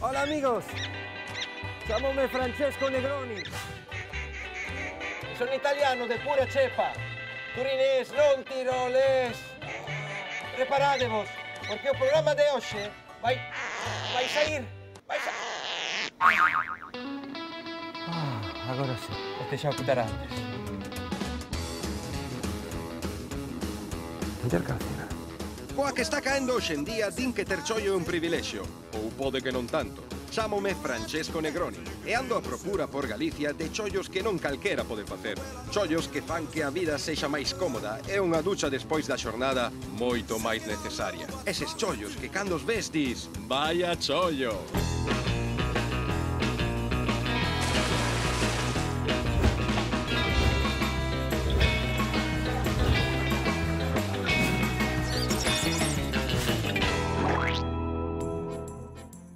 Hola amigos, chiamami Francesco Negroni. Sono italiano de pura cepa, turinés, non tirolés. Preparadevos, porque o programa de hoxe vai sair. Agora sí. Este xa o quitará antes. Muller calcina. Coa que está caendo hoxe en día, din que ter chollo é un privilexio. Ou pode que non tanto. Chámome Francesco Negroni e ando a procura por Galicia de chollos que non calquera pode facer. Chollos que fan que a vida sexa máis cómoda e unha ducha despois da xornada moito máis necesaria. Eses chollos que cando os vestis, vaya chollo!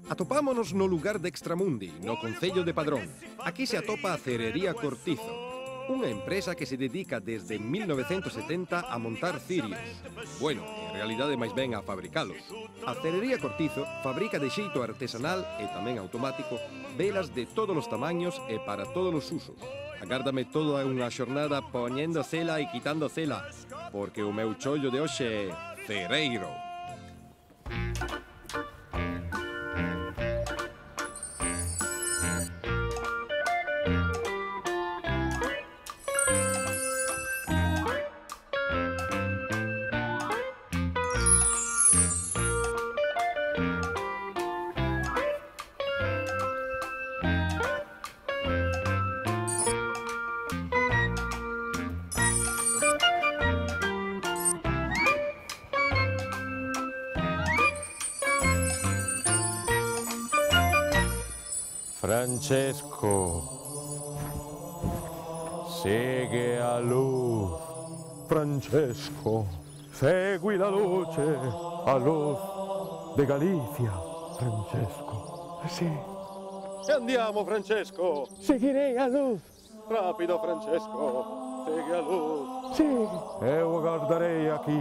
Atopámonos no lugar de Extramundi, no Concello de Padrón. Aquí se atopa a Cerería Cortizo, unha empresa que se dedica desde 1970 a montar cirios. Bueno, en realidade máis ben a fabricalos. A Cerería Cortizo fabrica de xeito artesanal e tamén automático velas de todos os tamaños e para todos os usos. Agárdame toda unha xornada poñendo cela e quitando cela, porque o meu chollo de hoxe é cereiro. Francesco, segue a luz. Francesco, segui la luce, a luz de Galicia. Francesco, sì. E andiamo, Francesco. Seguirei a luz. Rapido, Francesco, segui a luz. Sì. Eu aguardarei aquí,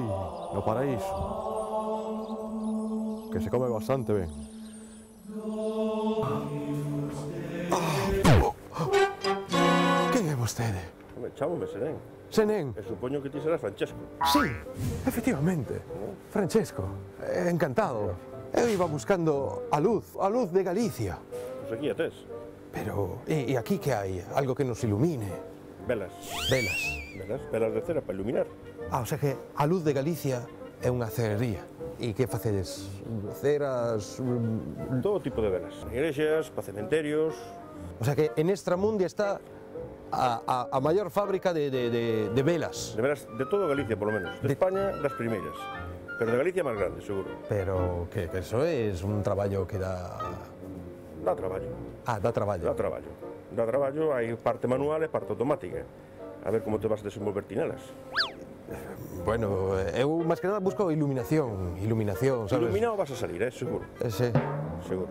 no paraíso, que se come bastante ben. Quen é vostede? Chámome Senén. Senén? E supoño que ti serás Francesco. Sí, efectivamente. Francesco, encantado. Eu iba buscando a luz de Galicia. Pois aquí a tes. Pero, e aquí que hai? Algo que nos ilumine. Velas. Velas. Velas de cera para iluminar. O sea que a luz de Galicia é unha cerería. E que facedes? Ceras... Todo tipo de velas. Igrexas, para cementerios. O sea que en Extramundi está a maior fábrica de velas. De velas de todo Galicia, por lo menos. De España, das primeiras. Pero de Galicia máis grande, seguro. Pero que eso é un traballo que dá... Dá traballo. Ah, dá traballo. Dá traballo. Dá traballo, hai parte manual e parte automática. A ver como te vas desenvolver ti nelas. Bueno, eu máis que nada busco iluminación, sabes? Iluminado vas a salir, seguro. Sí. Seguro.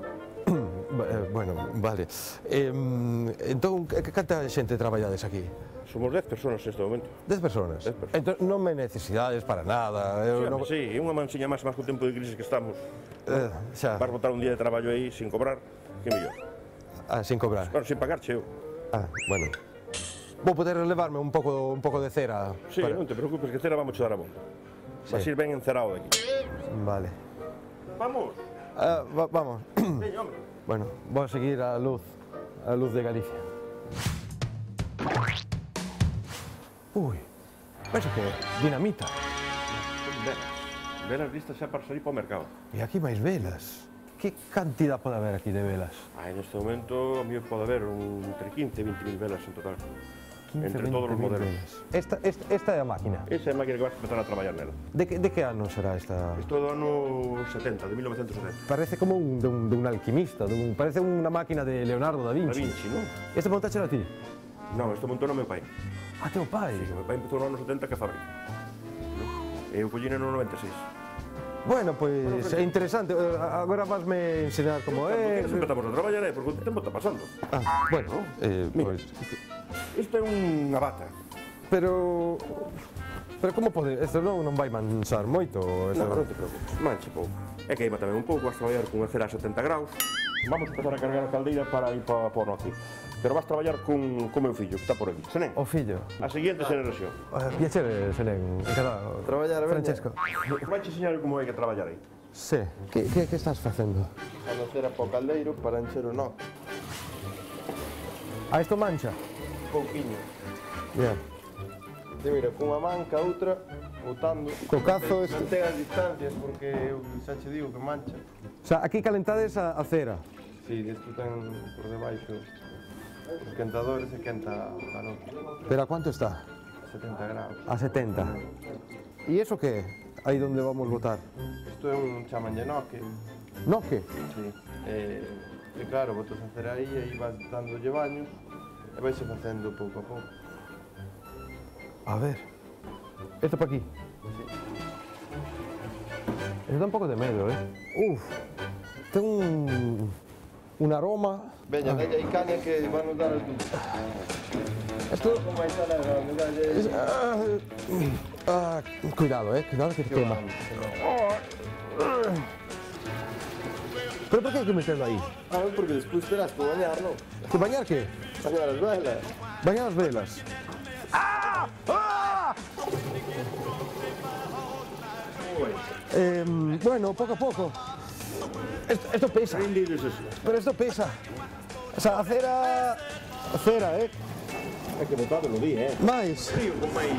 Bueno, vale. Entón, canta xente traballades aquí? Somos 10 personas neste momento. 10 personas? 10 personas. Entón, non me necesidades para nada. Sí, unha mansiña máis co tempo de crisis que estamos. Xa. Vas botar un día de traballo aí sin cobrar, que mellor. Ah, sin cobrar? Bueno, sin pagar, cheo. Ah, bueno. Vou poder levarme un pouco de cera? Sí, non te preocupes, que cera vamos a dar a bomba. Vas ir ben encerado de aquí. Vale. Vamos. Vamos. Veña, hombre. Bueno, vou a seguir a luz de Galicia. Uy, penso que dinamita. Velas listas xa para salir para o mercado. E aquí máis velas. Que cantidad pode haber aquí de velas? Neste momento, a mí pode haber entre 15 e 20.000 velas en total. Entre todos os modelos. Esta é a máquina? Esa é a máquina que vas a empezar a traballar nela. De que ano será esta? Isto é do ano 70, de 1970. Parece como de un alquimista, parece unha máquina de Leonardo da Vinci. Da Vinci, non? Este montaxe era ti? Non, este montou no meu pai. Ah, teu pai? Sí, o meu pai empezou no ano 70 que a fábrica. Eu collina no 96. Bueno, pois é interesante. Agora vasme enseñar como é. Porque nos empezamos a traballar, porque o tempo está pasando. Ah, bueno, pois... Isto é unha bata. Pero como pode? Isto non vai manchar moito? Non te preocupes, manche pouco. É queima tamén un pouco, vas traballar con unha cera a 70 graus. vamos empezar a cargar a caldeira para ir para o norte. Pero vas traballar con meu fillo, que está por aquí. Senén, O fillo. a seguinte xeración. Piacere, Senén. Encantado. Traballar, Francesco. Vai che enseñar como hai que traballar aí. Sí. Que estás facendo? Cando cera para o caldeiro para encher o noque. A isto mancha? Pouquiño. Bien. E mira, cunha man, ca outra, botando. Co cazo este. Non ten as distancias porque eu xa che digo que mancha. O sea, aquí calentades a cera. Si, isto ten por debaixo os quentadores e quenta o calor. Pero a cuánto está? 70 graus. A 70. ¿Y eso qué? Ahí donde vamos a botar. Isto é un chamán de noque. ¿Noque? Sí. E claro, botas a cera aí e aí vas dándolle baños e vais facendo pouco a pouco. A ver. Esto para aquí. Eso da un poco de miedo, ¿eh? Uf. Tengo un aroma. Veña, dalle aí caña que van nos dar as dúas. Esto... Como vai estar agora, dalle... Cuidado, cuidado que te quema. ¿Pero por qué hay que meterlo ahí? Ah, porque despois terás que bañarlo. ¿Que bañar qué? Bañar as velas. Bañar las velas. ¡Ah! ¡Ah! Bueno, poco a poco. Esto pesa. Pero esto pesa. O sea, cera, ¿eh? Hai que botar lo di, Mais. Frío con máis...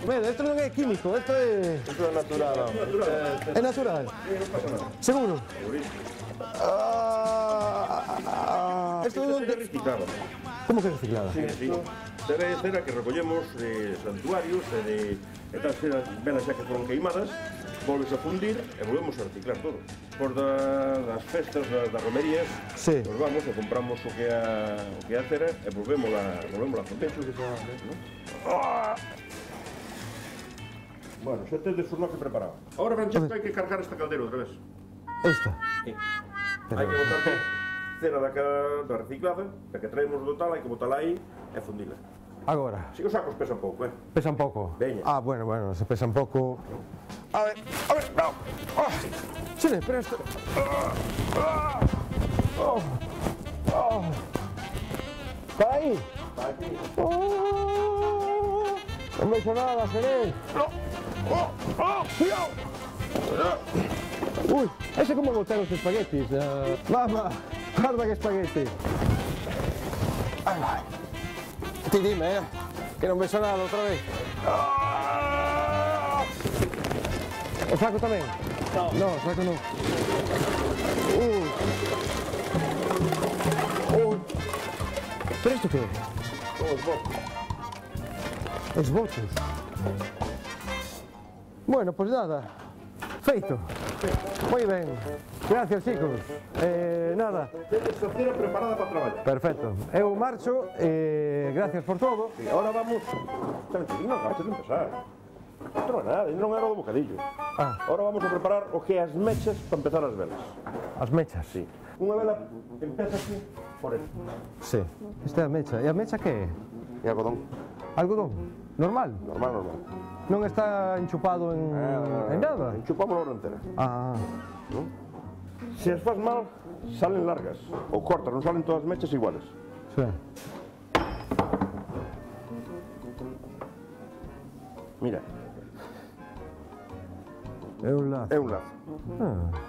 Mira, esto no es químico, esto es... Isto é natural. Es natural. ¿Seguro? ¿Esto de dónde? reciclada. ¿Cómo que reciclada? Sí. Cera é cera que recollemos de santuarios e tal ceras velas xa que foron queimadas, volves a fundir e volvemos a reciclar todo. Por das festas, das romerías, Sí. nos vamos e compramos o que é a cera e volvemos a fundir. Bueno, xa tedes o noque preparado. Ahora, Francesco, hai que cargar esta caldeira outra vez. Esta. Sí. Hai que botar cera da reciclada, da que traemos do tal, hai que botala aí e fundila. Ahora. Si os sacos pesan pouco, Pesa un poco. Veña. Ah, bueno, se pesa un poco. A ver, no. Oh. Chile, pero esto. ¿Está ahí? No me he hecho nada, Seré. ¡Cuidado! Uy, ese como botar los espaguetis. Mamma, guarda che spaghetti. Ahí va. Ti dime, que non me sonaba outra vez. O saco tamén? No, o saco non. Pero isto que é? Os botos. Os votos. Bueno, pues nada. Feito. Moi ben. Gracias, chicos. Nada. Tedes a cera preparada para traballar. Perfecto. Eu marcho. Gracias por todo. E agora vamos... Tranquilo, non acabas de empezar. Non é nada, non era o do bocadillo. Ahora vamos a preparar o que é as mechas para empezar as velas. As mechas. Sí. Unha vela empeza así, por esto. Sí. Esta é a mecha. E a mecha que é? E algodón. Algodón? Normal? Normal. Non está enchupado en nada? Enchupamos a hora entera. Ah. Se as faz mal, salen largas. Ou cortas, non salen todas as mechas iguales. Sí. Mira, É un lazo. é un lazo.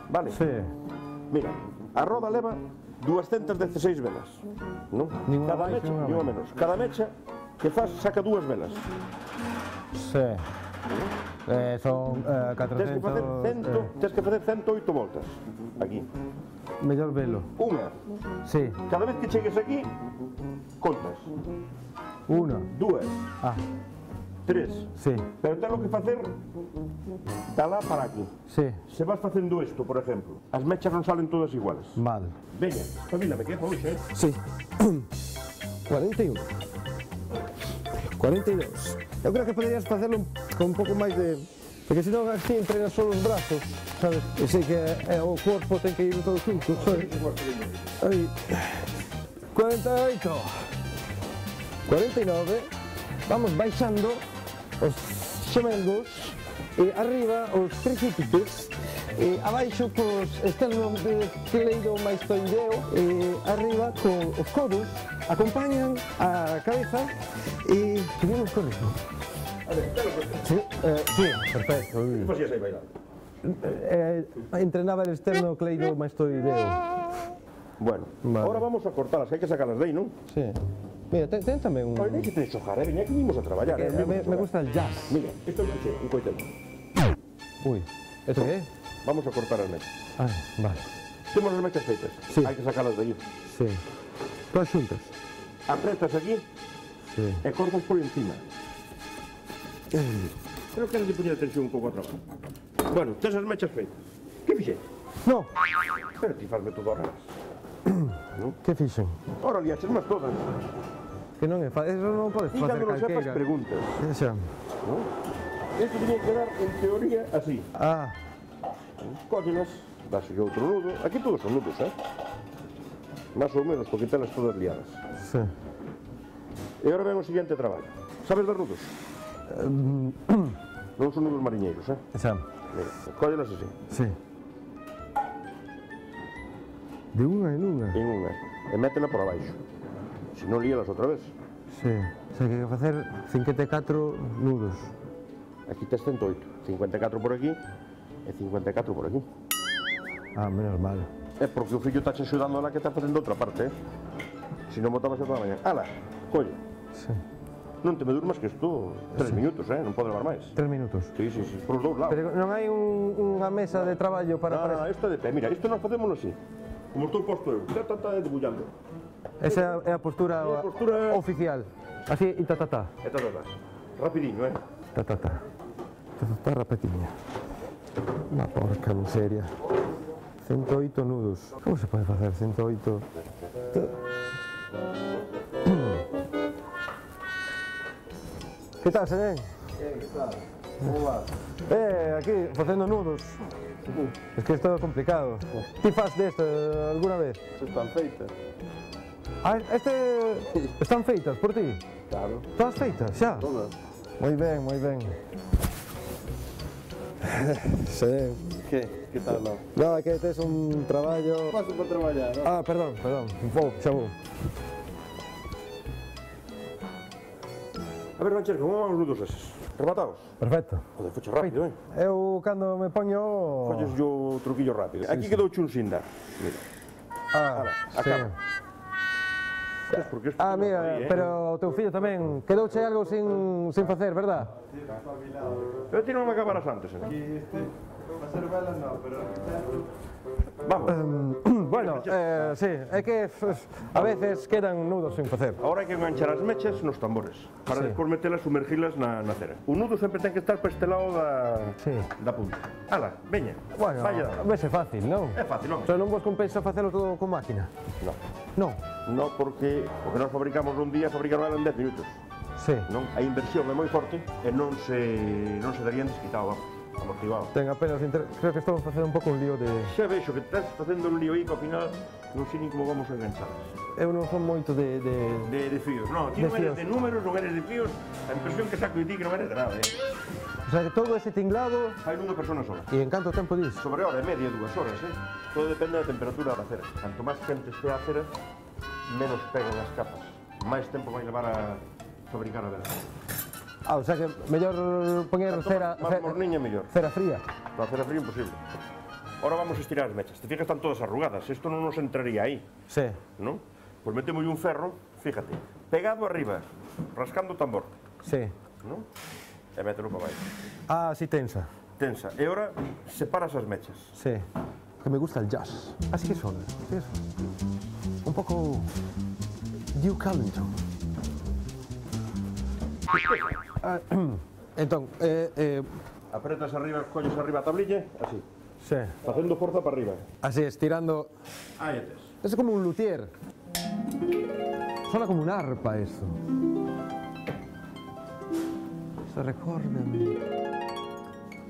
Vale? Sí. Mira, a roda leva 216 velas. Non? Ninguna Cada máis, mecha, ninguna ninguna menos. Cada mecha que faz saca dúas velas. Sí. Son 400... Tens que facer 108 voltas. Aquí. Mellor velo. Unha. Sí. Cada vez que chegues aquí, contas. Una. Dúas. Ah. Tres. Sí. Pero ten lo que facer da lá para aquí. Sí. Se vas facendo isto, por exemplo, as mechas non salen todas iguales. Mal. Veña, espabilame, que é por hoxe, Sí. 41. 42. Eu creo que poderías facerlo con un pouco máis de... Porque senón así entrenas só os brazos, sabes? E sei que o corpo ten que ir todo junto, sabes? Aí. 48. 49. Vamos baixando os xemengos e arriba os tricípites abaixo cos externos de cleidomastoideo e arriba con os codos acompañan a cabeza e seguimos con ritmo. A ver, claro, Sí, perfecto. ¿qué pasías ahí bailando? Entrenaba el externo cleidomastoideo. Bueno, Vale. ahora vamos a cortarlas, hay que sacarlas de ahí, ¿no? Sí. Mira, ten tamén un... Oye, que te chojar, venía aquí venimos a traballar, Me gusta el jazz. Mira, esto es un coitelo. Uy, ¿esto qué? Vamos a cortar as mechas. Ah, vale. Temos as mechas feitas, Sí. hai que sacarlas de aí. Sí. Todas xuntas. Apretas aquí Sí. e cortas por encima. Creo que has de poñer atención un pouco a trabajo. Bueno, tes as mechas feitas. Que fixetes? No, Pero ti fasme todo ao revés. que fixen? Ora liaches máis todas. Que non é fácil, eso non podes E facer cando non sepas, calquera. preguntas. Xa. ¿No? Esto tenía que dar, en teoría, así. Ah, Cógelas, das outro nudo. Aquí todos son nudos, Más ou menos, porque telas todas liadas. sí. E agora ven o seguinte traballo. Sabes dar nudos? Non son nudos mariñeiros, Xa. Mira, cógelas así, Sí. De unha en unha. en unha, e métela por abaixo. Se non líalas outra vez. Sí. O sea, que hai que facer 54 nudos. Aquí tes 108, 54 por aquí e 54 por aquí. Ah, menos mal. É porque o fillo está che axudando lá que está facendo outra parte, Se non botabas toda a mañá. Ala, colle. Sí. Non te me durmas que isto 3 minutos, non pode levar máis. 3 minutos. Sí, sí, sí, por os dous lados. Pero non hai unha mesa de traballo para... Isto é de pé, mira, isto nós facémoslo así. Como estou posto eu, está debullando. Esa é a postura, É a postura- oficial. Así, e ta. Rapidinho, Ta. Ta, rapetiña. Unha porca miseria. 108 nudos. Como se pode facer 108? Que tal, se ven? Que tal? Como vas? Aquí, facendo nudos. Es que isto é complicado. Ti faz deste alguna vez? Están feitas. Ah, están feitas por ti? Claro. Todas feitas, xa? Todas. Moi ben, moi ben. Sí. Que tal, non? No, é que tes un traballo... Paso para traballar, non? Ah, perdón. Xa vou. A ver, Francesco, como van os nudos eses? Remataos? Perfecto. Joder, foche rápido, Eu, cando me poño... Folles yo truquillo rápido. Aquí quedouche un sin dar. Mira. Ah, sí. acaba. Porque isto Ah, non mira, vai, pero o teu fillo tamén quedouche algo sin facer, verdad? Pero ti non me acabarás antes, Aquí para ser velas non, pero Vamos. Bueno, sí, é que a veces quedan nudos sin facer. Ahora hai que enganchar as mechas nos tambores para Sí. despois metelas, sumergilas na cera. O nudo sempre ten que estar para este lado Sí. da punta. Ala, veña, Bueno, vaya. vese fácil, non? É fácil, non? Pero non vos compensa facelo todo con máquina? Non. Non? Non, porque o que nós fabricamos un día, fabricaron en 10 minutos. Sí. Non? A inversión é moi forte e non se darían desquitado, vamos, amortiguado. Ten apenas creo que estamos facendo un pouco un lío de... Xa vexo que estás facendo un lío aí que ao final non sei nin como vamos a enganchalas. Eu non son moito de... De fíos, non, ti De non eres fíos. de números, non eres de fíos, a impresión que saco de ti que non eres de nada, O sea, que todo ese tinglado... Fai nunha persona sola. E en canto tempo dis? Sobre hora e media, 2 horas, Todo depende da temperatura da cera. Canto máis quente estea a cera, menos pegan as capas. Máis tempo vai levar a fabricar a vela. Ah, o sea que mellor poñer cera... Máis morniña, mellor. Cera fría. Para cera fría, imposible. Ahora vamos a estirar as mechas. Te fijas, están todas arrugadas. Isto non nos entraría aí, Sí. non? Pois metemos un ferro, fíjate, pegado arriba, rascando o tambor, Sí. non? E mételo para baixo. Ah, sí tensa. Tensa. E ahora separas as mechas. Sí. Que me gusta el jazz. Así que son. ¿Qué es? Un poco... Duke Ellington. Entón, Apretas arriba, colles arriba a tablilla, así, sí. facendo forza para arriba. Así, estirando... Aí tes. Es como un luthier. Suena como un arpa eso. Se ricordami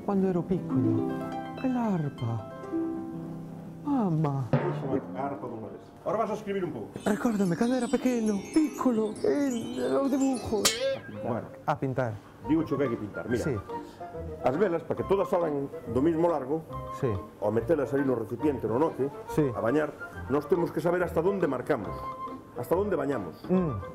quando ero piccolo. E l'arpa. Mamma. Arpa dunha vez. Ahora vas a escribir un pouco. Ricordami quando era pequeno, piccolo, e los dibujos. Bueno, A pintar. digo que hai que pintar, mira. Sí. As velas, para que todas salen do mismo largo, Sí. ao metelas aí no recipiente, no noce, Sí. a bañar, nós temos que saber hasta onde marcamos, hasta onde bañamos.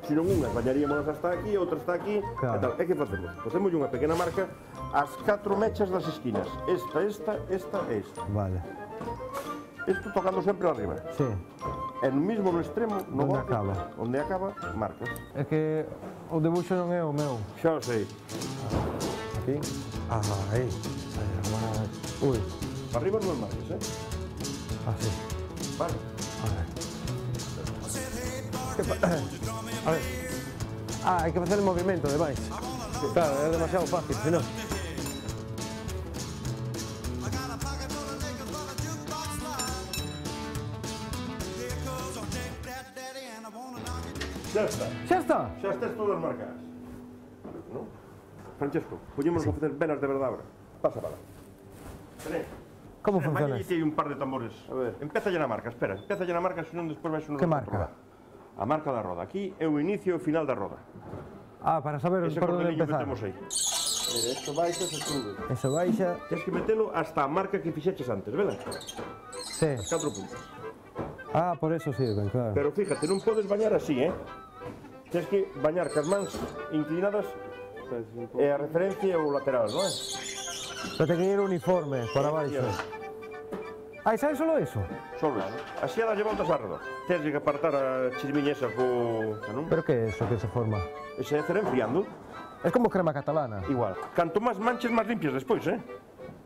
Se non unhas bañaríamos hasta aquí, outras hasta aquí, Claro. e tal. E que facemos? Facemos unha pequena marca ás 4 mechas das esquinas. Esta e esta. Vale. Isto tocando sempre arriba. Sí. E no mismo no extremo, no Onde borde, acaba. onde acaba, marcas. É que o debuxo non é o meu. Xa o sei. Aquí. Aí. Ui. Para arriba non marcas, Así. Vale. A ver. A ver. Hai que facer el movimento de máis. Claro, é demasiado fácil, senón. Xa está. Xa está. Xa estás todas marcadas. ¿No? Francesco, poñémonos a facer velas de verdade agora. Pasa para lá. Tené. Como funciona? Aquí hai un par de tambores. A ver. Empeza na marca, espera. Empeza na marca, senón despois vais unos Que marca? A marca da roda. Aquí é o inicio e o final da roda. Ah, para saber Ese por onde cordelillo que empezar. temos aí. Mira, isto baixa se sube. Eso baixa. Tens que metelo hasta a marca que fixeches antes, vela? Sí. 4 puntos. Ah, por eso sirven, claro. Pero fíjate, non podes bañar así, Tens que bañar cas mans inclinadas e a referencia é o lateral, non é? Pero ten que ir uniforme para baixo. Ah, ¿sabes solo eso? Solo eso. Así a darlle voltas á roda. Tens que apartar a chismiña esa co... non? ¿Pero qué es eso que se forma? Ese é cera enfriando. Es como crema catalana. Igual. Canto máis manches, máis limpias despois,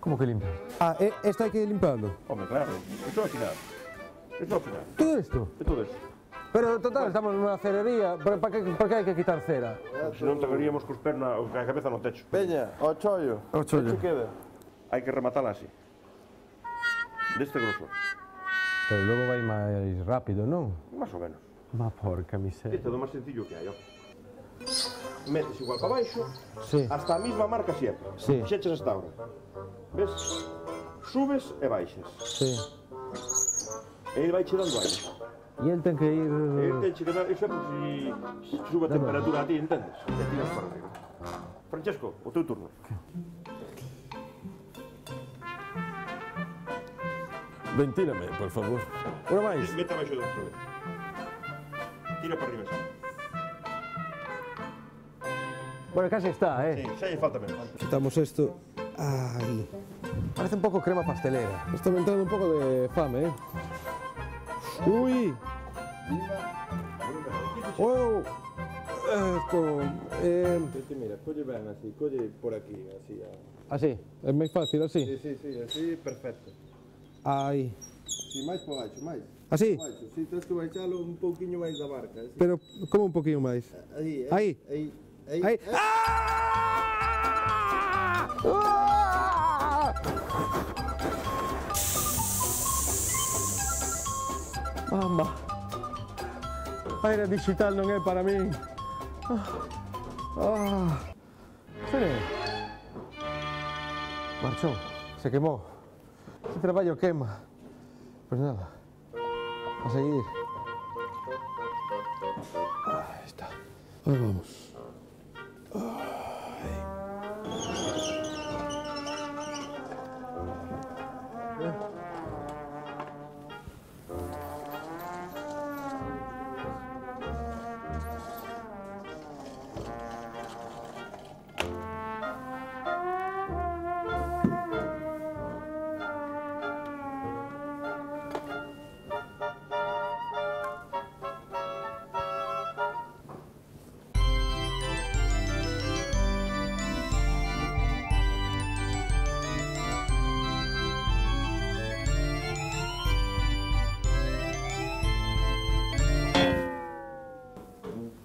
¿Cómo que limpia? Ah, esta hay que limpiarlo. Home, claro. Iso ao final. Iso ao final. ¿Todo esto? E todo eso. Pero total, estamos en una cerería. ¿Por qué hay que quitar cera? Se non te veríamos cos pés na a cabeza no techo. Peña, ao chollo. Ao chollo. Que queda? Hai que rematala así. Deste grosor. Pero luego vai máis rápido, non? Más ou menos. Va porca miseria. Este é o máis sencillo que hai, ó. Metes igual para baixo, Sí. hasta a misma marca sempre. Sí. Fixeches hasta ahora. Ves? Subes e baixas. Sí. E ele vai che dando aire. E ele ten que ir... Ele ten que dar, iso é por si sube a temperatura a ti, entendes? E tiras para arriba. Francesco, o teu turno. Ventírame, por favor. Una máis. Mete abaixo do outro. Tira para arriba xa. Bueno, casi está, Sí, xa lle falta menos. Quitamos esto. Ahí. Parece un poco crema pastelera. Está entrando un poco de fame, ¡Uy! ¡Oh! Esto... Mira, colle ben así, colle por aquí, así. Así, es máis fácil, así. Sí, así, perfecto. Aí. Si, máis para baixo, máis. Así? Baixo, si, tens que baixalo un pouquiño máis da barca. Así. Pero, como un poquinho máis? Aí, Aí. Aí. Aí. Mamma. Aire digital non é para min. Sí. Marchou. Se quemou. Ese traballo quema. Pues nada. A seguir. Ahí está. Ahí vamos.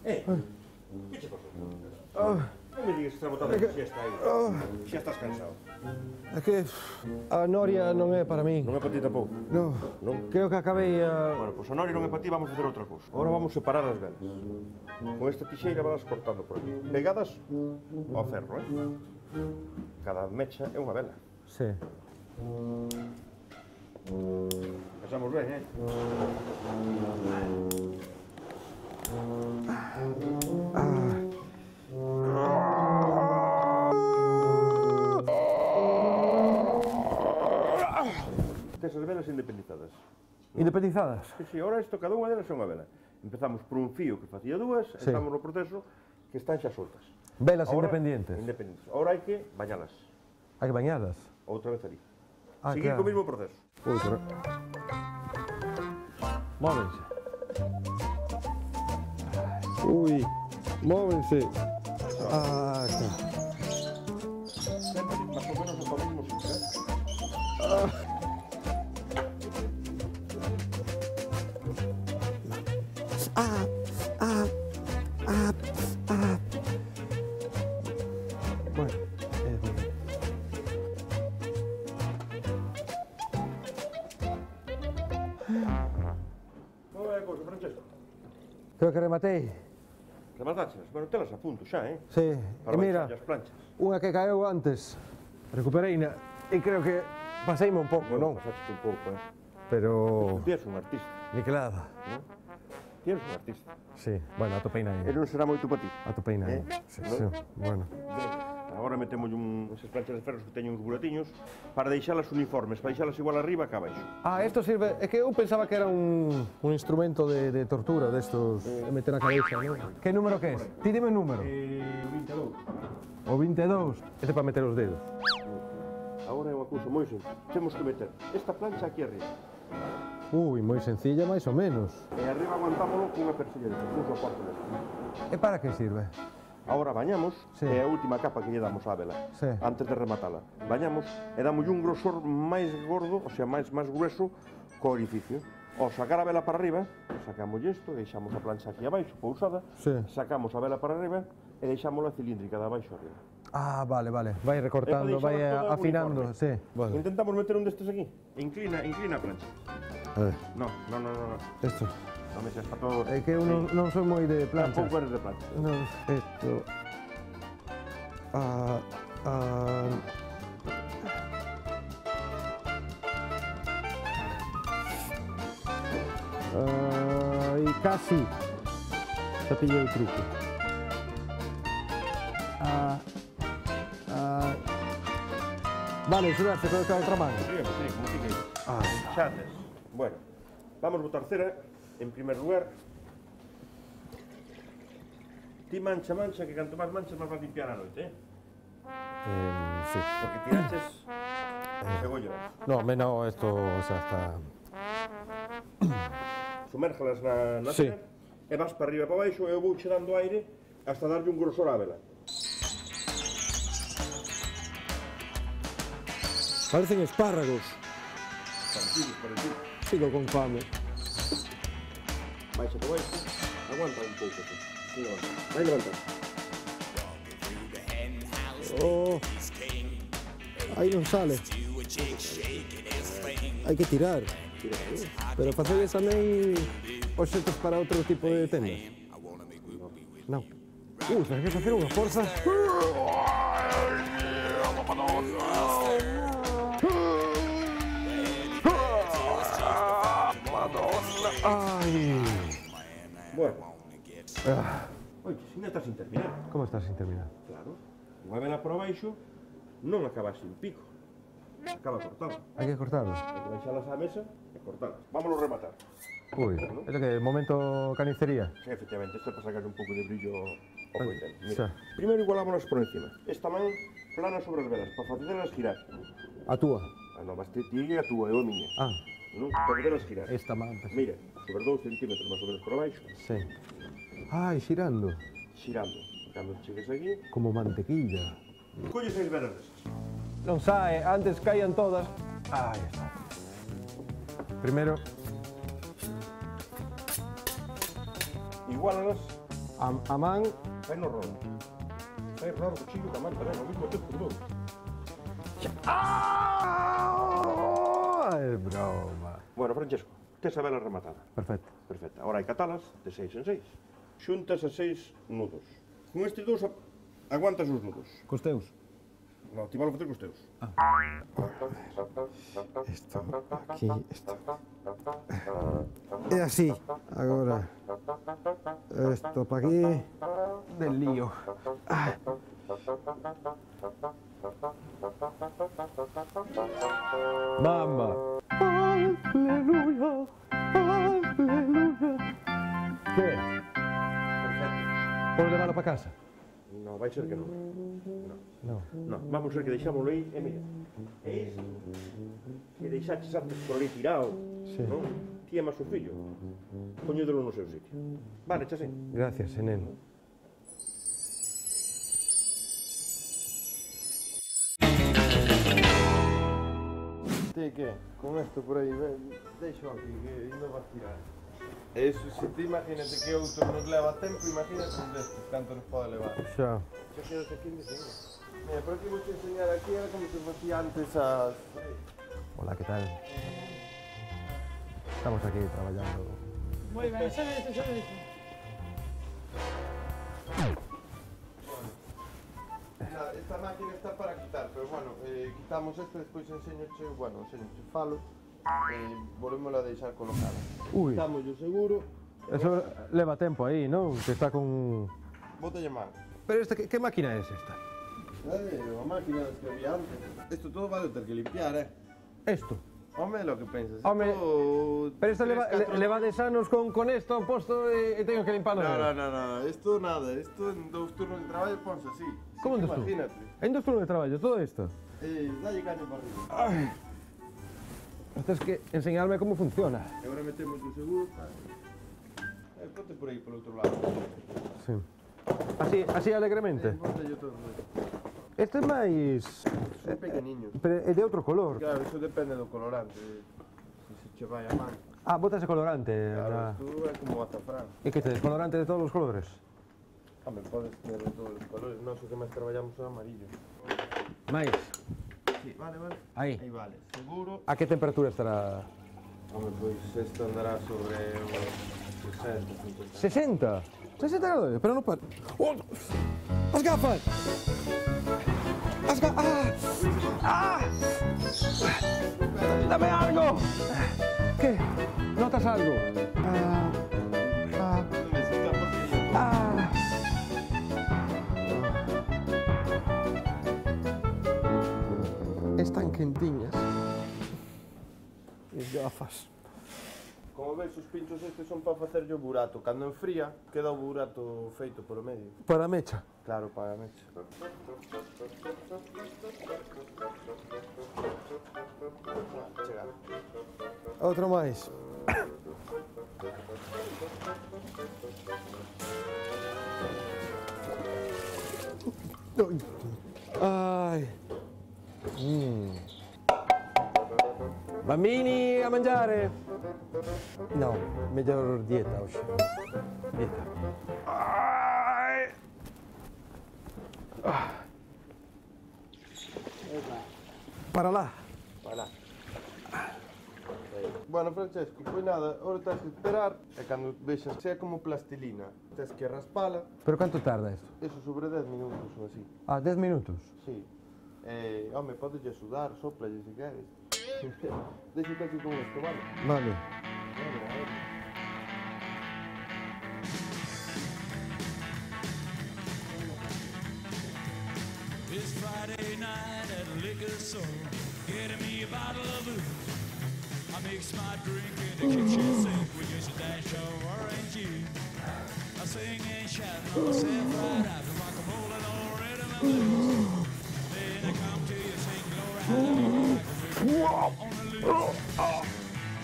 Que che pasou? Non me digas que estás botando a siesta aí. Xa estás cansado. É que a noria non é para min. Non é para ti tampouco. No. Non? Creo que acabei a... Bueno, pois a Nori non é para ti, vamos facer outra cousa. Agora vamos separar as velas. Con esta tixeira vas cortando por aquí. Pegadas ao ferro, Cada mecha é unha vela. Sí. Pasamos ben, Independizadas? Si, ahora isto, cada unha delas é unha vela. Empezamos por un fío que facía dúas, estamos no proceso que están xa soltas. Velas independientes? Independientes. Ahora hai que bañalas. Hai que bañalas? Outra vez ali. Ah, Seguir claro. co mismo proceso. Ui, pero... Móvense. Ui, móvense. Ah, está. Sempre máis ou menos o mismo sitio, Bueno, Como é a cousa, Francesco? creo que rematei. Remataches? Bueno, telas a punto xa, Sí, Para e mira, baixar as planchas. unha que caeu antes, recupereina, e creo que paseime un pouco, non? Pasaste un pouco, Pero... Ti és un artista, Niquelada. ti és un artista. Sí, bueno, atopeina E aí. non será moito para ti. Atopeina aí. Sí, sí, bueno. Agora metemos esas planchas de ferros que teñen uns buratiños para deixalas uniformes, para deixalas igual arriba que abaixo. Ah, esto sirve... É que eu pensaba que era un instrumento de tortura destos de meter a cabeza, non? Que número que é? Ti dime o número. 22. O 22. Este é para meter os dedos. Agora é unha cousa moi sencilla. Temos que meter esta plancha aquí arriba. Ui, moi sencilla, máis ou menos. E arriba aguantámoslo cunha persilla de un soporte deste. E para que sirve? Agora bañamos, Sí. é a última capa que lle damos á vela, Sí. antes de rematala. Bañamos e damos un grosor máis gordo, o sea, máis grueso, co orificio. Ao sacar a vela para arriba, sacamos isto, deixamos a plancha aquí abaixo, pousada, Sí. sacamos a vela para arriba e deixámola cilíndrica de abaixo arriba. Ah, vale, vale. Vai recortando, vai deixámosla toda afinando, uniforme. sí. Vale. Intentamos meter un destes aquí. Inclina a plancha. A ver, No. esto. Non me xa está todo... É que eu non son moi de plancha. Tampouco eres de plancha. Non, esto... E casi xa pillei o truco. Vale, xugarse con esta outra man. Sí, como fica aí. Ah, Xa tes. Bueno, vamos botar cera, en primer lugar. Ti mancha, que canto máis manchas, máis vas limpiar a noite, sí. Porque tiraches segollo. No, menos esto, o sea, está... Sumérgelas na Sí. cera, e vas para arriba e para baixo, e eu vou che dando aire hasta darlle un grosor á vela. Parecen espárragos. Parecido. Sigo con fame. Baixa para baixo, aguanta un pouco, sí. Vai levantar. Oh. Aí non sale. Hai que tirar. Pero facedes tamén obxetos para outro tipo de tendas? Non. Sabes que facer unha forza? Ai. Bueno. Oye, si non estás sin terminar. Como estás sin terminar? Claro. Unha vela para baixo non acaba sin pico. Acaba cortada. Hai que cortarlo. Hai que baixalas á mesa e cortalas. Vámonos rematar. Ui, é que momento canicería. Sí, efectivamente, isto é para sacar un pouco de brillo ao coitelo. Xa. Primeiro igualámonos por encima. Esta man plana sobre as velas, para facelas girar. A túa. Ah, non, mas ti é a túa, eu a miña. Ah, Non, para facelas girar. esta man. Mira, sobre 2 centímetros máis ou menos por abaixo, Sí. Ai, xirando. xirando. Cando chegues aquí, Como mantequilla. colles 6 velas desas. Non sae, antes caían todas. Aí está. Primeiro, Igualalas, a man. fai no rolo. Fai rolo o cuchillo da man tamén, ao mesmo tempo que todo. É broma. Bueno, Francesco, tes a vela rematada. Perfecto. Perfecto. Ahora hai catalas de 6 en 6. Xuntas a 6 nudos. Con estes dous aguantas os nudos. Cos teus. No, ti valo facer cos teus. Isto aquí, isto. É así. Agora. Isto para aquí. Del lío. Bamba. Aleluya. Que? Perfecto. Podes leválo para casa? No, vai ser que non. Non. No, vamos a ver que deixámoslo aí, e mira, é isto, que deixaches antes por ali tirado, Sí. non? Ti é máis o fillo, poñédelo no seu sitio. Vale, xa sei. Gracias, neno. Ti que? Con esto por aí, deixo aquí, que ainda vas tirar. Eso, se ti imagínate que outro nos leva tempo, imagínate un destes, canto nos pode levar. Xa. Xa quedas aquí en deseño. Mira, por aquí vou te enseñar aquí, era como se facía antes as... Hola, ¿qué tal? Estamos aquí trabajando. Muy bien, xa me dixo. Esta máquina está para quitar, pero bueno, quitamos esta, despois enseñoche, bueno, enseñoche falo, volvemos a deixar colocada. Uy, Quitamos o seguro, eso leva tempo aí, non? Que está con... bótalle man. Pero esta, que máquina es esta? A máquina que había antes. Esto todo vai ter que limpiar, Esto. Home, lo que pensas. Home, esto... Pero esta tres, catro- leva de sanos con esto posto e teño que limparlo. No, esto nada, esto en 2 turnos de traballo ponse así. Como en Sí, dos turnos? imagínate. En 2 turnos de traballo, todo isto. Dalle caño para arriba. Ay. Tens que enseñarme como funciona. E agora metemos o seguro. Ponte por aí, polo outro lado. Sí. Así alegremente. Ponte yo todo. Este é máis... Son pequeniños. Pero é de outro color. Claro, eso depende do colorante. Se che vai a man. Ah, botas de colorante. Claro, tú é como azafrán. E que tes colorante de todos os colores? Home, podes ter de todos os colores. Nós o que máis traballamos é o amarillo. Mais. Sí, vale. Aí. Aí vale. Seguro. A que temperatura estará? Home, pois isto andará sobre uns 60, 50. 60? 60 grados, pero non para... Oh! As gafas! As gafas! Ah! Dame algo! Que? Notas algo? Están quentiñas. As gafas. Como ves, os pinchos estes son para facerlle o burato. Cando enfría, queda o burato feito polo medio. Para a mecha. Claro, para a mecha. Chegar. Outro máis. Ai. Bambini, a mangiare? No, mellor dieta hoxe. Dieta. Ai. Para lá. Vai lá. Bueno, Francesco, pois nada, ahora tens que esperar e cando vexas que é como plastilina, tens que raspala, Pero canto tarda isto? eso sobre 10 minutos ou así. Ah, 10 minutos. Sí. Home, podes sudar, soplalle se queres. Deixate aquí con isto, vale? Vale. It's Friday night at a liquor store, getting me a bottle of booze. I mix my drink in the kitchen sink with just a dash of orange juice. I sing and shout myself right out to rock and roll and all rhythm and blues. Then I come to you sing glory hallelujah like a river on the loose.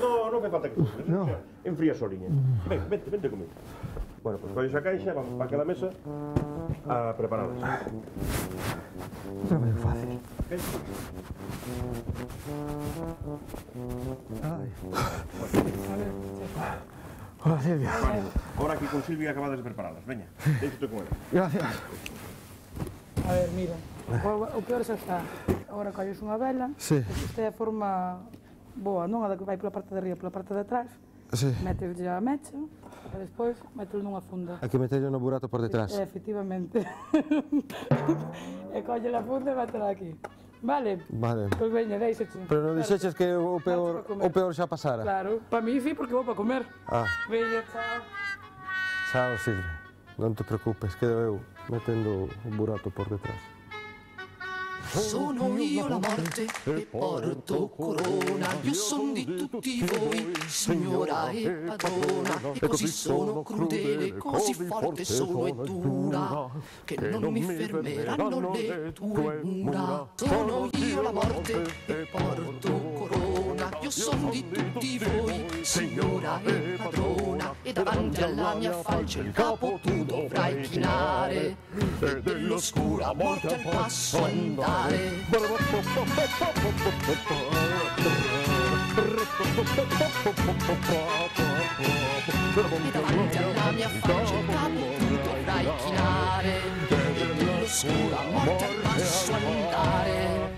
No, non fai falta que te No. enfría soliña. Vente comigo. Bueno, pues colles a caixa, vamos para aquela mesa a prepararlas. Isto é moi fácil. Ai. Hola, Silvia. Ahora aquí con Silvia acabades de prepararlas. Veña, déixate con ela. Gracias. A ver, mira, o peor xa está. Agora colles unha vela, Sí. isto é a forma boa, non a da que vai pola parte de arriba, pola parte de atrás, Sí. meteslle a mecha, e despois metelo nunha funda. Aquí metello no burato por detrás. Efectivamente. E colle a funda e métela aquí. Vale? Vale. Pois veña, deixache. Pero non dixeches que o peor xa pasara. Claro, para mí sí, porque vou para comer. Ah, Veña, chao. chao, Silvia. Non te preocupes, quedo eu metendo o burato por detrás. sono io la morte e porto corona. Io son di tutti voi, signora e padrona. E così sono crudele, così forte sono e dura, che non mi fermeranno le tue mura. Sono io la morte e porto corona. Io son di tutti voi, signora e padrona. E davanti alla mia falce il capo tu dovrai chinare e dell'oscura morte al passo andare. E davanti alla mia faccia il capo tu dovrai chinare e dell'oscura morte al passo andare.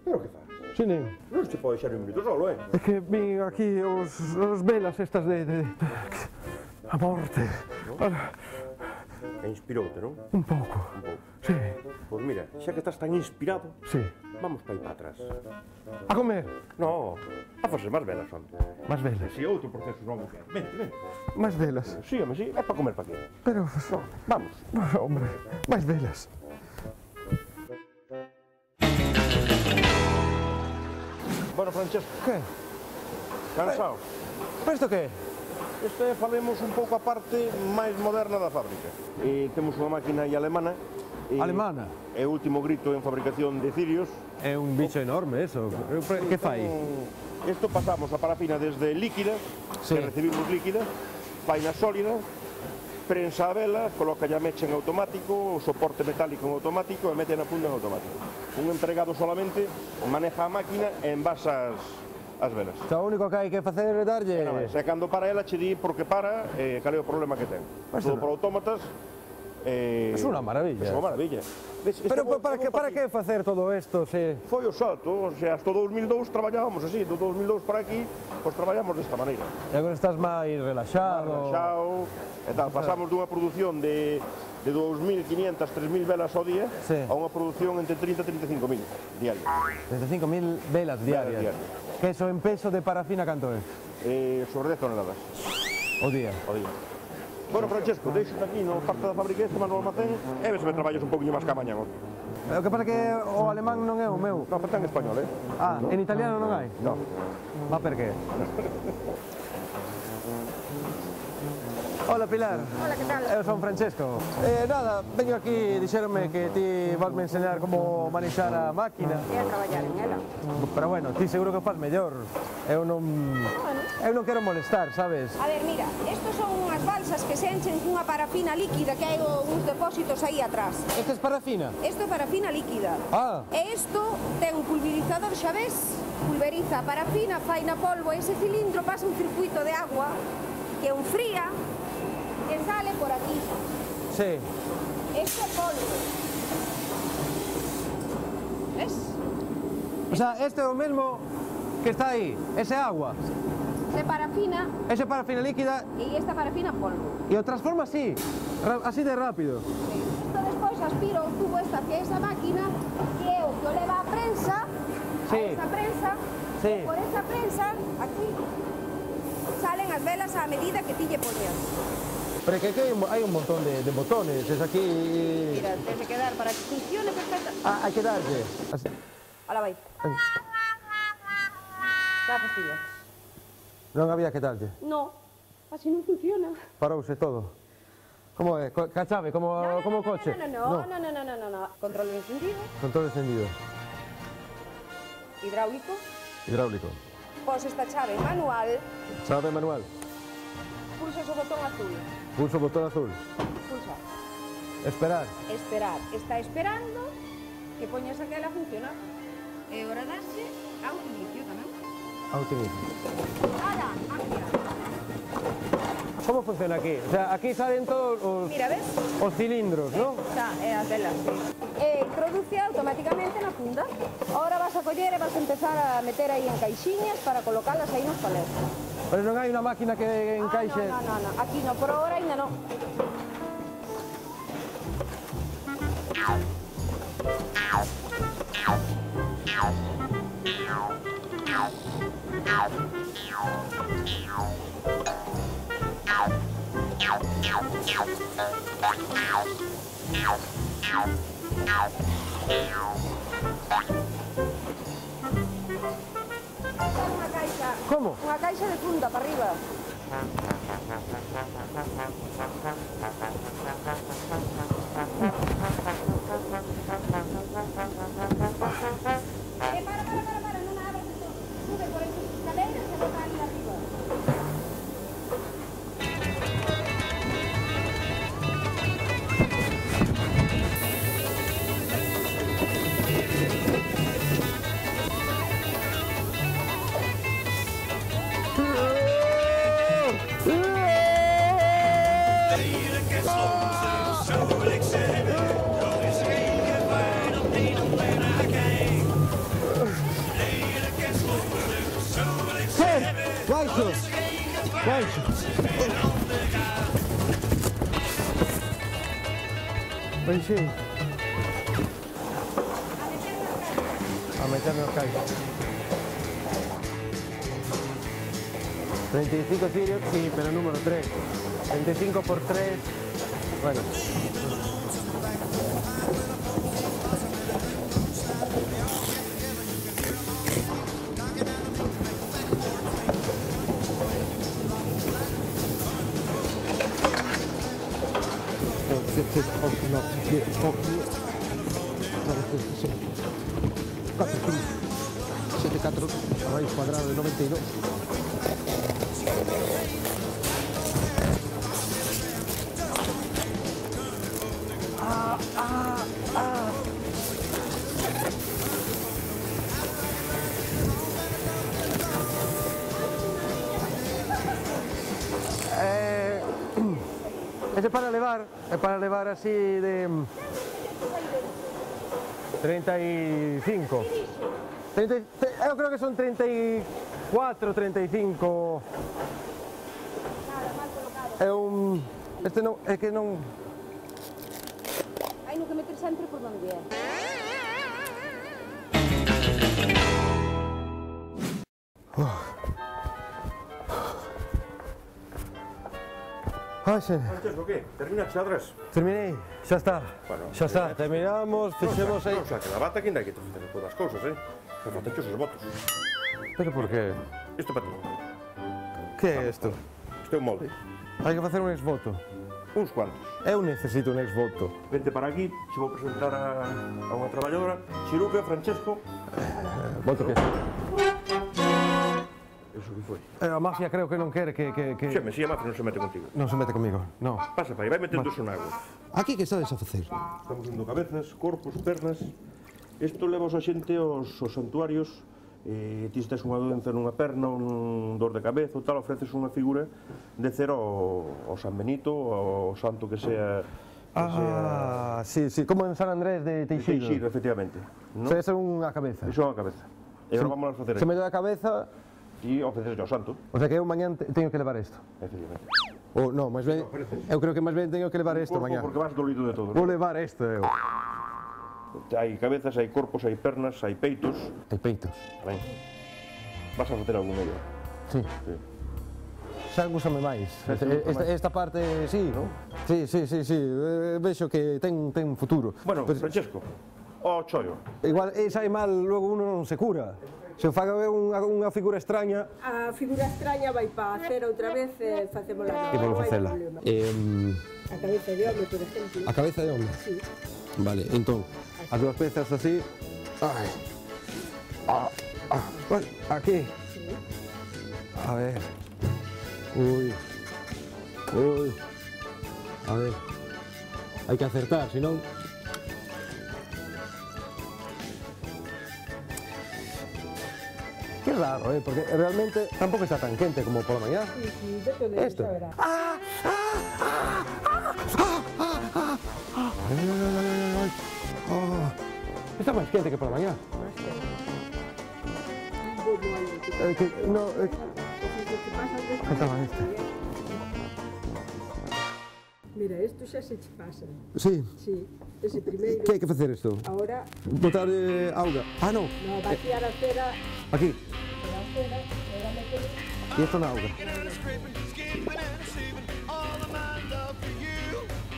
Pero que faz? Sí, nen. Non se pode deixar un minuto solo, É que vin aquí os velas estas de a morte. E inspiroute, non? Un pouco. Sí. Pois mira, xa que estás tan inspirado, Sí. vamos para aí para atrás. A comer? No, a facer máis velas son. Máis velas. Si outro proceso novo que vente, vente. Máis velas. Sígame, sí, é para comer para aquí. Pero, Vamos. hombre, máis velas. Bueno, Francesco, Que? cansado. Pero isto que? Isto é, falemos un pouco a parte máis moderna da fábrica. Temos unha máquina aí alemana. Alemana? É o último grito en fabricación de cirios. É un bicho enorme, eso. Que fai? Isto pasamos a parafina desde líquida, Sí. que recibimos líquida, faina sólida, prensa a vela, coloca a mecha en automático, o soporte metálico en automático e mete na funda en automático. Un empregado solamente maneja a máquina e envasa as velas. O único que hai que facer é darlle... E cando para ela che di por que para e cal é o problema que ten. Todo por autómatas. É unha maravilla. É unha maravilla. Ves, Pero para que facer todo isto se... Foi o salto, o sea, hasta o 2002 traballábamos así, do 2002 para aquí, pois traballamos desta maneira. E agora estás máis relaxado. Relaxado, e tal, pasamos dunha produción de 2.500, 3.000 velas ao día Sí. a unha produción entre 30 e 35.000 diarias. 35.000 velas diarias. diarias. Que eso en peso de parafina canto é? Sobre 10 toneladas O día. ao día. Bueno, Francesco, deixo aquí no parte da fábrica este, mas no almacén, e ves me traballas un poquinho máis que mañá. O que pasa que o alemán non é o meu. No, pero ten español, Ah, en italiano non hai? No. Va per qué? Hola Pilar. Hola, que tal? Eu son Francesco. Nada, veño aquí, dixeronme que ti volme enseñar como manexar a máquina. E a traballar en ela. Pero bueno, ti seguro que faz mellor. Eu non quero molestar, sabes? A ver, mira, estos son unhas balsas que se enchen cunha parafina líquida que hai uns depósitos aí atrás. Esta é parafina? Isto é parafina líquida. Ah. E isto ten un pulverizador, xa ves? Pulveriza a parafina, fai na polvo, ese cilindro pasa un circuito de agua que enfría e sale por aquí. Sí. Isto é polvo. Ves? O sea, este é o mesmo que está aí, ese agua. Ese parafina Ese parafina líquida e esta parafina polvo. e o transforma así, así de rápido. Isto despois aspira o tubo esta que é esa máquina que é o que o leva a prensa, Sí. a esa prensa, Sí. e por esa prensa, aquí, salen as velas á medida que ti lle poñas. Pero que aquí hai un montón de botones, es aquí... Mira, tens que dar para que funcione perfecta. Ah, hai que darlle. Así. Ala vai. Está fastidio. Non había que darlle. No, así non funciona. Parouse todo. Como é? Ca chave, como o coche? No. Control encendido, Control encendido. hidráulico. Hidráulico. Pos esta chave manual, Chave manual. pulsas o botón azul. Pulso o botón azul. Pulsa. Esperar. Esperar. Está esperando que poñas aquela a funcionar. E ora darse ao inicio tamén. Automático. Ara, acción. Como funciona aquí? O sea, aquí salen todos Mira, ves? os cilindros, ¿no? Está, as velas, sí. Introduce automáticamente na funda. Ahora vas a coller e vas a empezar a meter aí en caixiñas para colocalas aí nos palés. Pero non hai unha máquina que encaixe... No. Aquí no, por ahora ainda no. Unha caixa. Como? Unha caixa de funda para arriba. Para, non a abras de todo. Sube por esas escaleras e bota aí arriba. Baixo! Baixo! Baixei. A meter nos caixas. 35 cirios, sí, pero número 3. 25 por 3. Bueno. No, 7,4 raíz cuadrada de 92. É para levar así de 35. Eu creo que son 34, 35. É un... Este non... É que non... Hai no que meter sempre por onde é. Ai, xe. Francesco, que? Terminaste atrás? Terminei, xa está. Bueno, Xa está, terminamos, fixemos aí... Non saque la bata que ainda hai que te facer todas as cousas, Me faltan os votos. Pero por qué? Isto para ti. Que é isto? Isto é un molde. Hai que facer un exvoto. Uns cuantos. Eu necesito un exvoto. Vente para aquí, se vou presentar a unha traballadora. Chiruca, Francesco. Voto que... Eso que foi. A mafia creo que non quere que... Xeme, si a mafia non se mete contigo. Non se mete comigo, non. Pasa para aí, vai metendo eso na agua. Aquí que estades a facer? Estamos vendo cabezas, corpos, pernas. Isto leva a xente aos santuarios. Ti estás unha doenza nunha perna, un dor de cabeza ou tal, ofreces unha figura de cero ao San Benito, ao santo que sea... sí, como en San Andrés de Teixido. Teixido, efectivamente. Se é unha cabeza. Iso é unha cabeza. E agora vamos a facer Se me dá a cabeza... E ofreces ao santo. O sea que eu mañán teño que levar isto. Efectivamente. Ou non, máis ben... Eu creo que máis ben teño que levar isto mañán. Porque vas dolido de todo. Vou levar isto, eu. Hai cabezas, hai corpos, hai pernas, hai peitos. Hai peitos. Ben. Vas a facer algún ello. Sí. Xa gústame máis. Esta parte, sí. ¿No? Sí. Vexo que ten futuro. Bueno, Francesco, o chollo. Igual, sai mal, logo uno non se cura. Se eu fago unha figura extraña... A figura extraña vai para hacer outra vez e facémola. E vou facela. A cabeza de home, por exemplo. A cabeza de home? Sí. Vale, entón, as dúas pezas así... Ai. Aquí. Sí. A ver. Ui. A ver. Hai que acertar, senón... Que raro, porque realmente tampouco está tan quente como pola mañá. Sí, depende, Esto. xa verá. Está máis quente que pola mañá. No, que estaba este. Mira, isto xa se che pasa. Sí. Sí, ese primeiro. Que hai que facer isto? Ahora... Botar auga. Ah, non. No, vaciar a cera... Aquí. A cera, era meter... E isto na auga.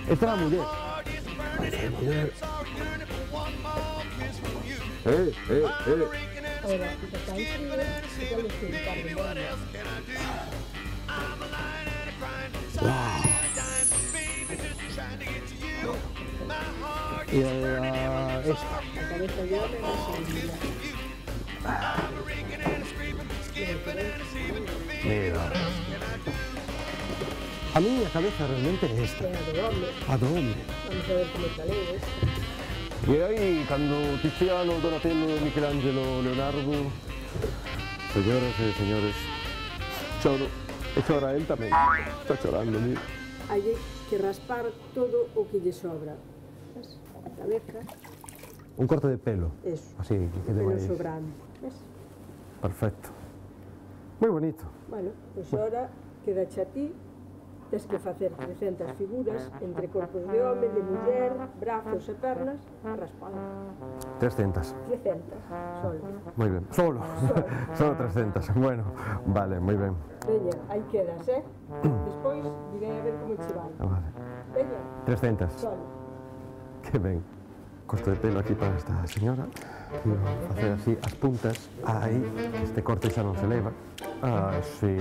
Esta é a muller. Ora, que está aí frío, que ya lo estoy cargando. E esta. A cabeza de hombre no se olvida. Mira. A miña cabeza realmente é esta. É a do hombre. A do hombre. Vamos a ver como está leves. E aí, cando Tiziano, Donatello, Michelangelo, Leonardo, señoras e señores, choro. E chora él tamén. Está chorando, mira. Hai que raspar todo o que lle sobra. Ves? A cabeza, Un corte de pelo. eso, Así, que quede pelo máis. sobrando. Ves? Perfecto. Moi bonito. Bueno, pois ora quedache a ti. Tens que facer 300 figuras entre corpos de home, de muller, brazos e pernas, raspando. 300. 300, solo. Moi ben. Solo. Solo 300. Bueno, vale, moi ben. Veña, aí quedas, Despois direi a ver como che vai. Vale. Veña, 300. solo. Que ben. Corte de pelo aquí para esta señora. E vou facer así as puntas. Aí, este corte xa non se leva. Así.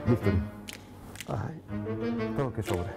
Listo. Ai, todo o que sobre.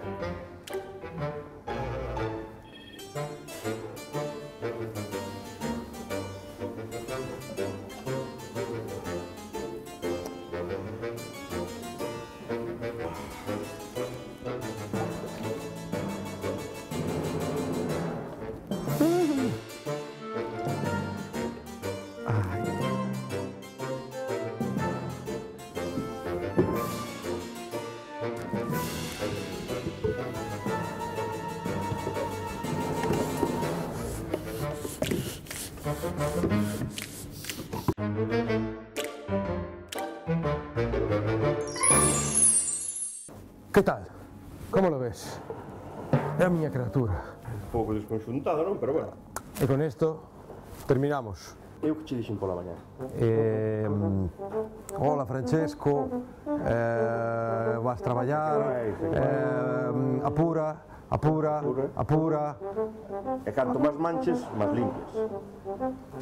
Que tal? Como lo ves? É a miña criatura. Un pouco desconxuntada, non? Pero bueno. E con isto terminamos. Eu que che dixen pola mañá. Hola Francesco, vas traballar, apura, E canto máis manches, máis limpias.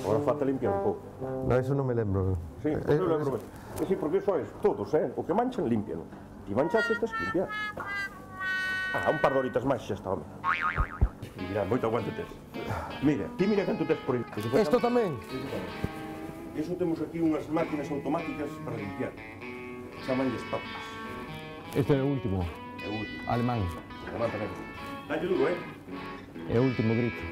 Agora falta limpiar un pouco. No, eso non me lembro. Sí, eu lembro. Sí, porque iso é todos, o que manchan, limpian. Ti manchaste, tens que limpiar. Un par de horitas máis xa está, home. Mira, moito aguante tes. Mira, ti mira canto tes por aí. Isto tamén? Iso temos aquí unhas máquinas automáticas para limpiar. Chamanlles papas. Este é o último. É o último. Alemán. Alemán tamén. Dalle duro, É o último grito.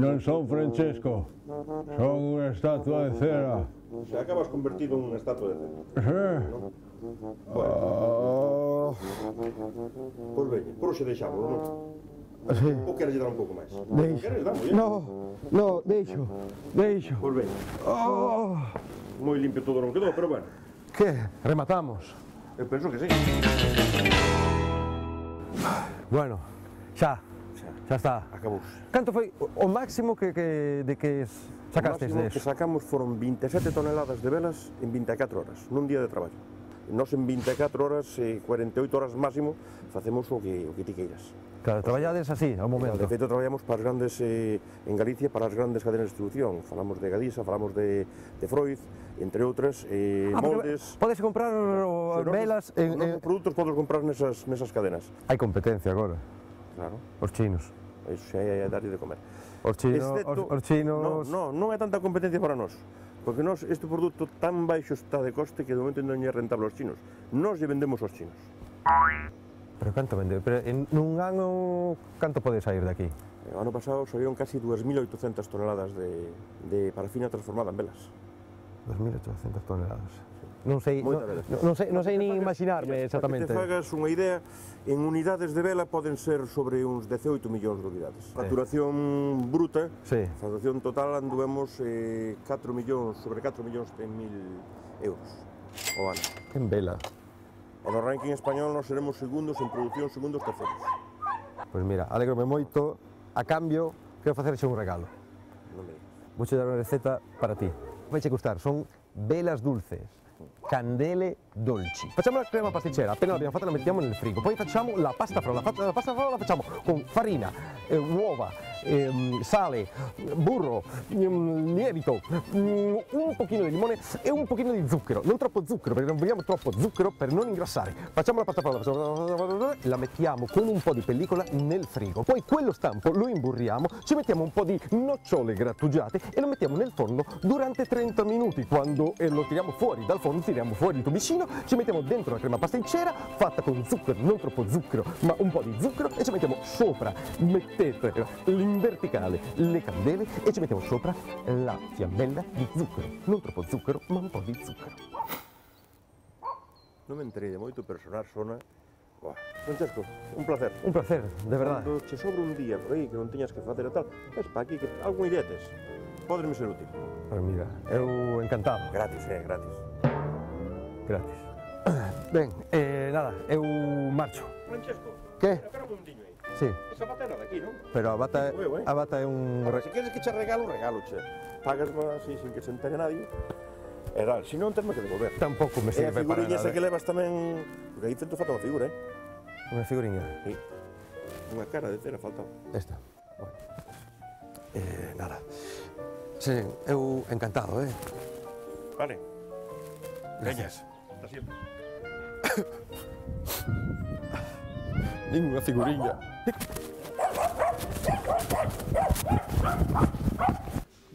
Non son Francesco, son unha estatua de cera. Se acabas convertido en unha estatua de Sí. cera. Bueno. Pois veña, por hoxe deixamos, non? Sí. Ou queres dar un pouco máis? Deixo. Queres dar, No, deixo. Pois veña. Moi limpio todo non quedou, pero bueno. Que? Rematamos? Eu penso que sí. Bueno, xa está. Acabou. Canto foi o máximo que sacastes O máximo deso? que sacamos foron 27 toneladas de velas en 24 horas, nun día de traballo. Nós en 24 horas, 48 horas máximo, facemos o que ti queiras. Claro, traballades así, ao momento. De feito, traballamos para as grandes, en Galicia, para as grandes cadenas de distribución. Falamos de Gadisa, falamos de Freud, entre outras, moldes... Podes comprar velas en... Os produtos podes comprar nesas cadenas. Hai competencia agora. Claro. Os chinos. Iso xa é darlle de comer. Os chinos... Non é tanta competencia para nós. Porque nós, este produto tan baixo está de coste que de momento non é rentable aos chinos. Nós lle vendemos aos chinos. Pero canto vende? Pero en un ano, canto pode sair daqui? O ano pasado saíron casi 2.800 toneladas de parafina transformada en velas. 2.800 toneladas. Non sei nin imaginarme exactamente. Para que te fagas unha idea, en unidades de vela poden ser sobre uns 18 millóns de unidades. Facturación bruta, facturación total anduvemos sobre 4 millóns 100.000 euros ao ano. En vela. E no ranking español nos seremos segundos en produción, segundos terceros. Pois mira, alegrome moito, a cambio, quero facerche un regalo. Non me digas. Vouche dar unha receta para ti. Vai che gustar, son velas dulces. Candele dolci. Facciamo la crema pasticcera, appena l'abbiamo fatta la mettiamo nel frigo, poi facciamo la pasta frolla. La pasta frolla la facciamo con farina, uova, sale, burro, lievito, un pochino di limone e un pochino di zucchero. Non troppo zucchero, perché non vogliamo troppo zucchero per non ingrassare. Facciamo la pasta frolla, la mettiamo con un po' di pellicola nel frigo, poi quello stampo lo imburriamo, ci mettiamo un po' di nocciole grattugiate e lo mettiamo nel forno durante 30 minuti. Quando lo tiriamo fuori dal forno, tiriamo fuori il tubicino, ci mettiamo dentro la crema pasticcera fatta con zucchero, non troppo zucchero, ma un po' di zucchero, e ci mettiamo sopra, mettete in verticale le candele e ci mettiamo sopra la fiammella di zucchero, non troppo zucchero, ma un po' di zucchero. Non me entrei moito per sonar sona. Francesco, un placer. Un placer, de verdade. Cando che sobra un día por aí que non teñas que facer e tal, ves pa aquí que algún idea tes. Poderme ser útil. Pois mira, eu encantado. Gratis, gratis. Gratis. Ben, nada, eu marcho. Francesco, que? Espera un momentinho aí. Sí. Esa bata era daqui, non? Pero a bata é un... Se queres que che regalo, che. Pagas así sin que se entere nadie. E tal, se non termo que devolver. Tampouco me sirve para nada. E a figuriña esa que levas tamén... Porque aí dentro falta unha figura, Unha figuriña? Sí. Unha cara de cera falta. Esta. Bueno. Nada. Sí, eu encantado, Vale. Gracias. Hasta siempre. Ninguna figuriña.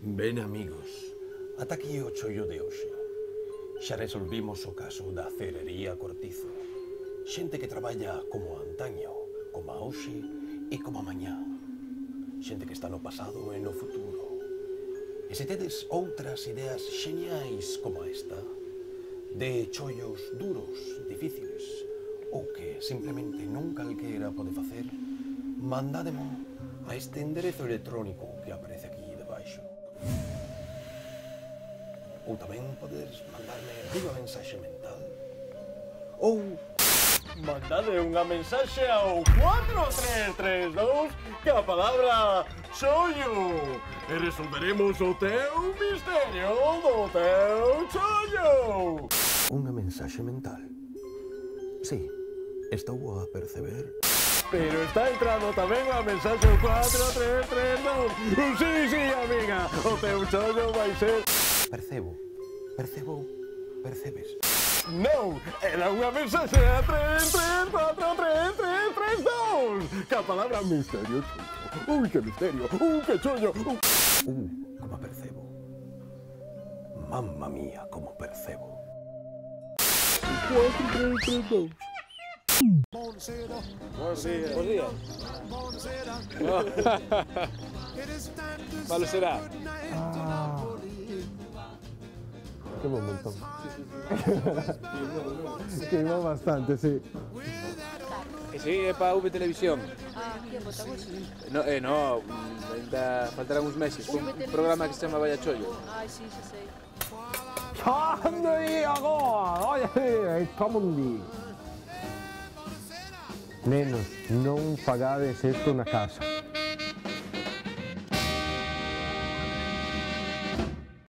Ben, amigos, ata aquí o chollo de hoxe. Xa resolvimos o caso da Cerería Cortizo. Xente que traballa como antaño, como a hoxe e como a mañá. Xente que está no pasado e no futuro. E se tedes outras ideas xeniais como esta, de chollos duros, difíciles, ou que simplemente non calquera pode facer, mandádemo a este enderezo electrónico que aparece aquí debaixo. Ou tamén podes mandarme unha mensaxe mental. Ou mandade unha mensaxe ao 4332 que a palabra chollo e resolveremos o teu misterio do teu chollo. Unha mensaxe mental. Sí, estou a perceber. Pero está entrando tamén a mensaxe ao 4332. Sí, amiga, o teu chollo vai ser... Percebes? Non, era unha mensaxe a 33433332. Que a palabra misterio chollo. Ui, que misterio, que chollo. Como percebo. Mamma mía, como percebo. 4332. Buenos días. Malo será. Qué momento. Queimó bastante, sí. Que sí, é para V Televisión. ¿Qué votamos? No, faltarán uns meses. Un programa que se chama Vaya Chollo. Ai, sí, xa sei. Ande aí agora! Olha aí, como un día. Nenos, non pagades isto na casa.